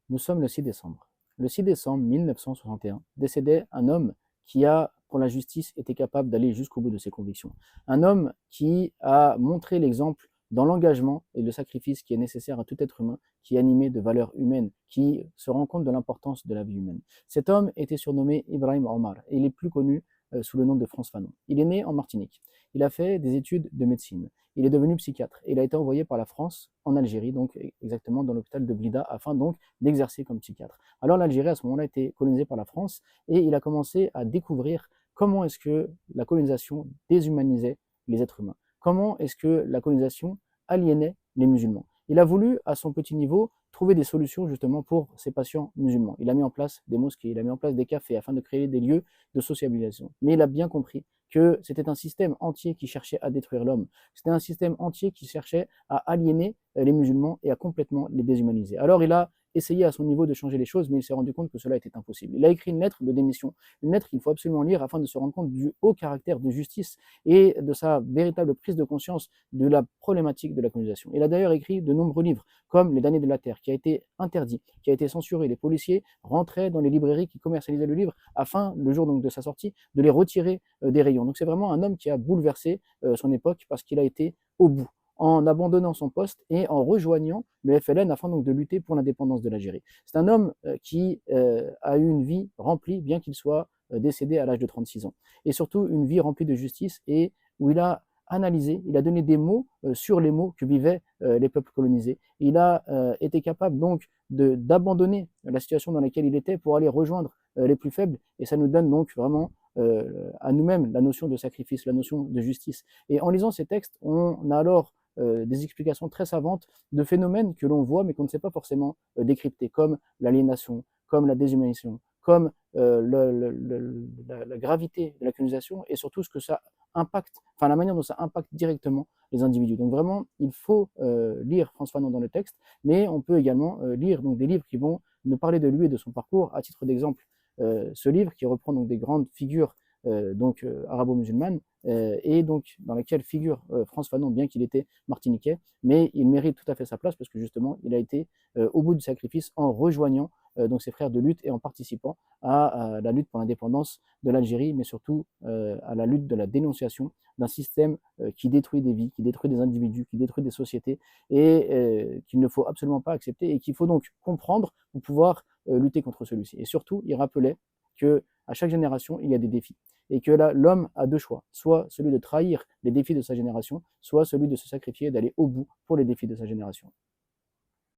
Nous sommes le 6 décembre. Le 6 décembre 1961 décédait un homme qui a, pour la justice, été capable d'aller jusqu'au bout de ses convictions. Un homme qui a montré l'exemple dans l'engagement et le sacrifice qui est nécessaire à tout être humain, qui est animé de valeurs humaines, qui se rend compte de l'importance de la vie humaine. Cet homme était surnommé Ibrahim Omar et il est plus connu sous le nom de Frantz Fanon. Il est né en Martinique. Il a fait des études de médecine. Il est devenu psychiatre et il a été envoyé par la France en Algérie, donc exactement dans l'hôpital de Blida, afin donc d'exercer comme psychiatre. Alors l'Algérie à ce moment-là était colonisée par la France et il a commencé à découvrir comment est-ce que la colonisation déshumanisait les êtres humains, comment est-ce que la colonisation aliénait les musulmans. Il a voulu, à son petit niveau, trouver des solutions justement pour ces patients musulmans. Il a mis en place des mosquées, il a mis en place des cafés afin de créer des lieux de sociabilisation. Mais il a bien compris que c'était un système entier qui cherchait à détruire l'homme. C'était un système entier qui cherchait à aliéner les musulmans et à complètement les déshumaniser. Alors il a essayé à son niveau de changer les choses, mais il s'est rendu compte que cela était impossible. Il a écrit une lettre de démission, une lettre qu'il faut absolument lire afin de se rendre compte du haut caractère de justice et de sa véritable prise de conscience de la problématique de la colonisation. Il a d'ailleurs écrit de nombreux livres, comme Les damnés de la terre, qui a été interdit, qui a été censuré. Les policiers rentraient dans les librairies qui commercialisaient le livre afin, le jour donc de sa sortie, de les retirer des rayons. Donc c'est vraiment un homme qui a bouleversé son époque parce qu'il a été au bout en abandonnant son poste et en rejoignant le FLN afin donc de lutter pour l'indépendance de l'Algérie. C'est un homme qui a eu une vie remplie, bien qu'il soit décédé à l'âge de 36 ans. Et surtout une vie remplie de justice et où il a analysé, il a donné des mots sur les mots que vivaient les peuples colonisés. Il a été capable donc d'abandonner la situation dans laquelle il était pour aller rejoindre les plus faibles et ça nous donne donc vraiment à nous-mêmes la notion de sacrifice, la notion de justice. Et en lisant ces textes, on a alors des explications très savantes de phénomènes que l'on voit mais qu'on ne sait pas forcément décrypter, comme l'aliénation, comme la déshumanisation, comme la gravité de la colonisation et surtout ce que ça impacte, enfin la manière dont ça impacte directement les individus. Donc vraiment, il faut lire Frantz Fanon dans le texte, mais on peut également lire donc, des livres qui vont nous parler de lui et de son parcours. À titre d'exemple, ce livre qui reprend donc des grandes figures arabo-musulmanes et donc dans laquelle figure Frantz Fanon, bien qu'il était martiniquais, mais il mérite tout à fait sa place parce que justement il a été au bout du sacrifice en rejoignant donc ses frères de lutte et en participant à la lutte pour l'indépendance de l'Algérie, mais surtout à la lutte de la dénonciation d'un système qui détruit des vies, qui détruit des individus, qui détruit des sociétés et qu'il ne faut absolument pas accepter et qu'il faut donc comprendre pour pouvoir lutter contre celui-ci. Et surtout, il rappelait que à chaque génération, il y a des défis et que là, l'homme a deux choix, soit celui de trahir les défis de sa génération, soit celui de se sacrifier et d'aller au bout pour les défis de sa génération.